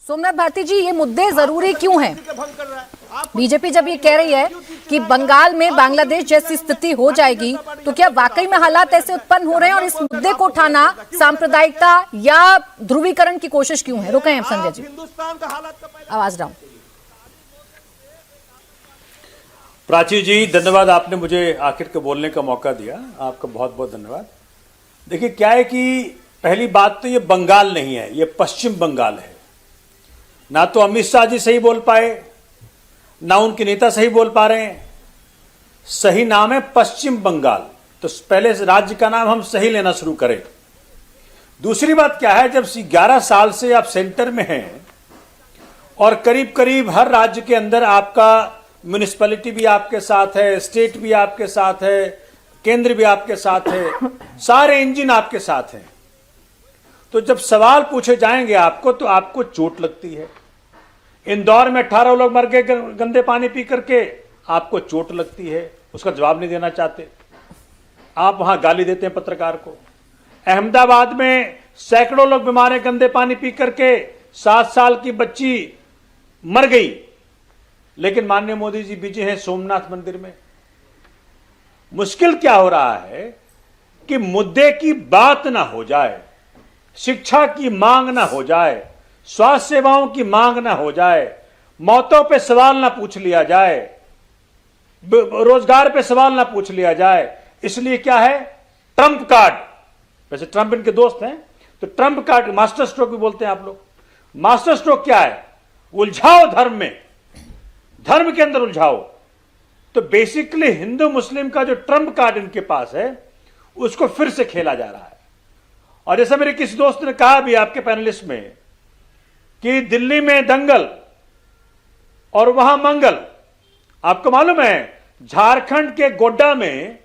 सोमनाथ भारती जी, ये मुद्दे जरूरी क्यों हैं? बीजेपी जब ये कह रही है कि बंगाल में बांग्लादेश जैसी स्थिति हो जाएगी, तो क्या वाकई में हालात ऐसे उत्पन्न हो रहे हैं? और इस मुद्दे को उठाना सांप्रदायिकता या ध्रुवीकरण की कोशिश क्यों है? रुके हैं संजय जी, आवाज डाउन। प्राची जी, धन्यवाद, आपने मुझे आखिर के बोलने का मौका दिया, आपका बहुत बहुत धन्यवाद। देखिए क्या है कि पहली बात तो ये बंगाल नहीं है, ये पश्चिम बंगाल है। ना तो अमित शाह जी सही बोल पाए, ना उनके नेता सही बोल पा रहे हैं। सही नाम है पश्चिम बंगाल, तो पहले से राज्य का नाम हम सही लेना शुरू करें। दूसरी बात क्या है, जब 11 साल से आप सेंटर में हैं और करीब करीब हर राज्य के अंदर आपका म्युनिसिपैलिटी भी आपके साथ है, स्टेट भी आपके साथ है, केंद्र भी आपके साथ है, सारे इंजन आपके साथ हैं, तो जब सवाल पूछे जाएंगे आपको तो आपको चोट लगती है। इंदौर में 18 लोग मर गए गंदे पानी पी करके, आपको चोट लगती है, उसका जवाब नहीं देना चाहते, आप वहां गाली देते हैं पत्रकार को। अहमदाबाद में सैकड़ों लोग बीमार हैं गंदे पानी पी करके, 7 साल की बच्ची मर गई, लेकिन माननीय मोदी जी बिजी हैं सोमनाथ मंदिर में। मुश्किल क्या हो रहा है कि मुद्दे की बात ना हो जाए, शिक्षा की मांग ना हो जाए, स्वास्थ्य सेवाओं की मांग ना हो जाए, मौतों पे सवाल ना पूछ लिया जाए, रोजगार पे सवाल ना पूछ लिया जाए। इसलिए क्या है, ट्रंप कार्ड, वैसे ट्रंप इनके दोस्त हैं, तो ट्रंप कार्ड, मास्टर स्ट्रोक भी बोलते हैं आप लोग। मास्टर स्ट्रोक क्या है, उलझाओ धर्म में, धर्म के अंदर उलझाओ। तो बेसिकली हिंदू मुस्लिम का जो ट्रंप कार्ड इनके पास है, उसको फिर से खेला जा रहा है। और जैसा मेरे किसी दोस्त ने कहा भी आपके पैनलिस्ट में कि दिल्ली में दंगल और वहां मंगल। आपको मालूम है झारखंड के गोड्डा में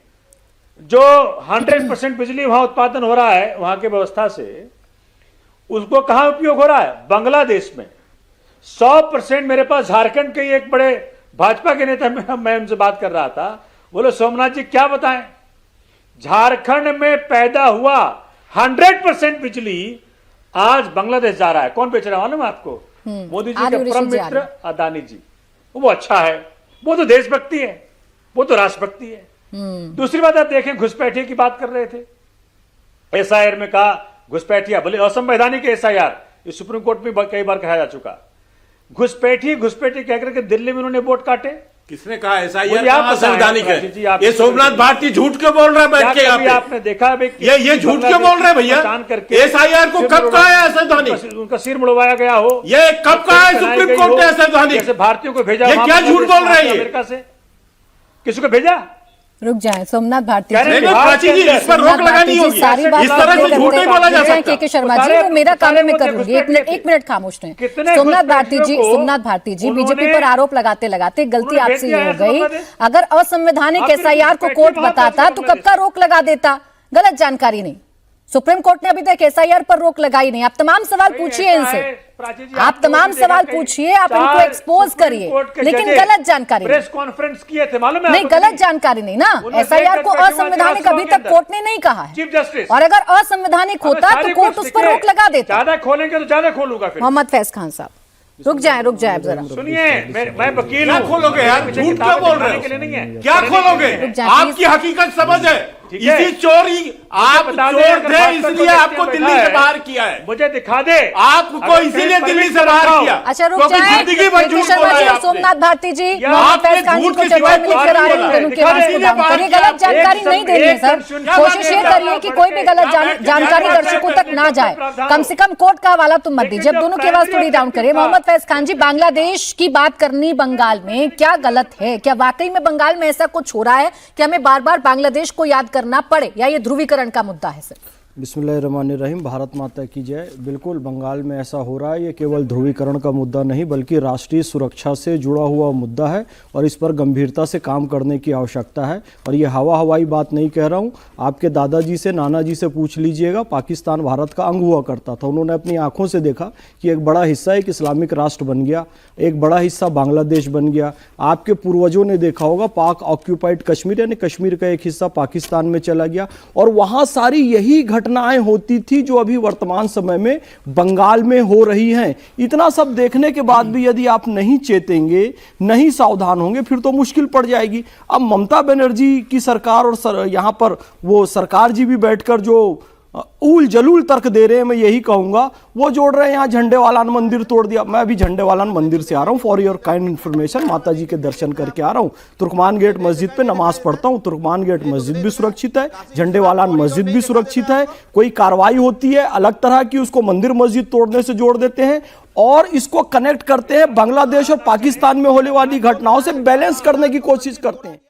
जो 100% बिजली वहां उत्पादन हो रहा है, वहां की व्यवस्था से, उसको कहां उपयोग हो रहा है, बांग्लादेश में। 100% मेरे पास झारखंड के एक बड़े भाजपा के नेता मैं उनसे बात कर रहा था, बोले सोमनाथ जी क्या बताएं, झारखंड में पैदा हुआ 100% बिजली आज बांग्लादेश जा रहा है। कौन बेच रहा है मालूम है आपको? मोदी जी के परम मित्र अदानी जी। वो अच्छा है, वो तो देशभक्ति है, वो तो राष्ट्रभक्ति है। दूसरी बात आप देखें, घुसपैठिए की बात कर रहे थे, एसआईआर में कहा घुसपैठिया, बोले असंवैधानिक एसआईआर, ये सुप्रीम कोर्ट में कई बार कहा जा चुका। घुसपैठी कहकर के दिल्ली में उन्होंने वोट काटे। किसने कहा एसआईआर असंवैधानिक है? ये सोमनाथ भारती झूठ क्यों बोल रहा है बैठ के? आपने देखा ये झूठ क्यों बोल रहा है भैया? एसआईआर को कब कहा है असंवैधानिक? उनका सिर मुड़वाया गया हो, ये कब कहा है सुप्रीम कोर्ट ने असंवैधानिक? जैसे भारतीयों को भेजा, ये क्या झूठ बोल रहे हैं? अमेरिका से किसी को भेजा? रुक जाएं सोमनाथ भारती जी, प्राची जी, इस पर रोक लगानी होगी। सारी बात इस तरह से झूठ नहीं बोला जा सकता। के शर्मा जी, वो मेरा काम है, मैं करूंगी। एक मिनट खामोश रहें। सोमनाथ भारती जी, बीजेपी पर आरोप लगाते लगाते गलती आपसे ये हो गई, अगर असंवैधानिक एसआईआर को कोर्ट बताता तो कब का रोक लगा देता। गलत जानकारी नहीं, सुप्रीम कोर्ट ने अभी तक एसआईआर पर रोक लगाई नहीं। आप तमाम सवाल पूछिए इनसे, आप तमाम सवाल पूछिए, आप इनको एक्सपोज करिए, लेकिन गलत जानकारी, प्रेस कॉन्फ्रेंस किए थे मालूम है नहीं, गलत जानकारी नहीं ना। एसआईआर को असंवैधानिक अभी तक कोर्ट ने नहीं कहा है, चीफ जस्टिस, और अगर असंवैधानिक होता तो कोर्ट उस पर रोक लगा देता। ज्यादा खोलेंगे तो ज्यादा खोलूंगा फिर। मोहम्मद फैज खान साहब, रुक जाए जरा सुनिए, मैं वकील क्या खोलोगे यार? झूठ क्यों बोल रहे हो? क्या खोलोगे? आपकी हकीकत समझ है, इसी चोरी आप चोर थे, इसलिए आपको दिल्ली से बाहर किया है। मुझे दिखा दे, आपको इसीलिए दिल्ली से बाहर किया। अच्छा रुक जाए, जिंदगी भर झूठ बोला है आपने। सोमनाथ भारती जी, मोहम्मद फैज खान जी को चर्चा में लेकर आ रहे हैं, दोनों के पास करिए, गलत जानकारी नहीं देनी है सर। कोशिश ये करिए कि कोई भी गलत जानकारी दर्शकों तक ना जाए, कम से कम कोर्ट का हवाला तुम मत दीजिए। अब दोनों की आवाज थोड़ी डाउन करिए। मोहम्मद फैज खान जी, बांग्लादेश की बात करनी बंगाल में क्या गलत है? क्या वाकई में बंगाल में ऐसा कुछ हो रहा है कि हमें बार बार बांग्लादेश को याद करना पड़े, या ये ध्रुवीकरण का मुद्दा है सर? बिस्मिल्लाहिर्रहमानिर्रहीम, भारत माता की जय। बिल्कुल बंगाल में ऐसा हो रहा है, ये केवल ध्रुवीकरण का मुद्दा नहीं बल्कि राष्ट्रीय सुरक्षा से जुड़ा हुआ मुद्दा है, और इस पर गंभीरता से काम करने की आवश्यकता है। और ये हवाई बात नहीं कह रहा हूँ, आपके दादाजी से, नाना जी से पूछ लीजिएगा, पाकिस्तान भारत का अंग हुआ करता था, उन्होंने अपनी आंखों से देखा कि एक बड़ा हिस्सा एक इस्लामिक राष्ट्र बन गया, एक बड़ा हिस्सा बांग्लादेश बन गया। आपके पूर्वजों ने देखा होगा पाक ऑक्यूपाइड कश्मीर, यानी कश्मीर का एक हिस्सा पाकिस्तान में चला गया, और वहाँ सारी यही घटनाएं होती थी जो अभी वर्तमान समय में बंगाल में हो रही हैं। इतना सब देखने के बाद भी यदि आप नहीं चेतेंगे, नहीं सावधान होंगे, फिर तो मुश्किल पड़ जाएगी। अब ममता बनर्जी की सरकार और यहां पर वो सरकार जी भी बैठकर जो उल जलूल तर्क दे रहे हैं, मैं यही कहूंगा, वो जोड़ रहे हैं यहाँ झंडे वाला मंदिर तोड़ दिया। मैं अभी झंडे वाला मंदिर से आ रहा हूँ, फॉर योर काइंड इन्फॉर्मेशन, माता जी के दर्शन करके आ रहा हूँ। तुर्कमान गेट मस्जिद पे नमाज पढ़ता हूँ। तुर्कमान गेट मस्जिद भी सुरक्षित है, झंडे वाला मस्जिद भी सुरक्षित है। कोई कार्रवाई होती है अलग तरह की, उसको मंदिर मस्जिद तोड़ने से जोड़ देते हैं और इसको कनेक्ट करते हैं बांग्लादेश और पाकिस्तान में होने वाली घटनाओं से, बैलेंस करने की कोशिश करते हैं।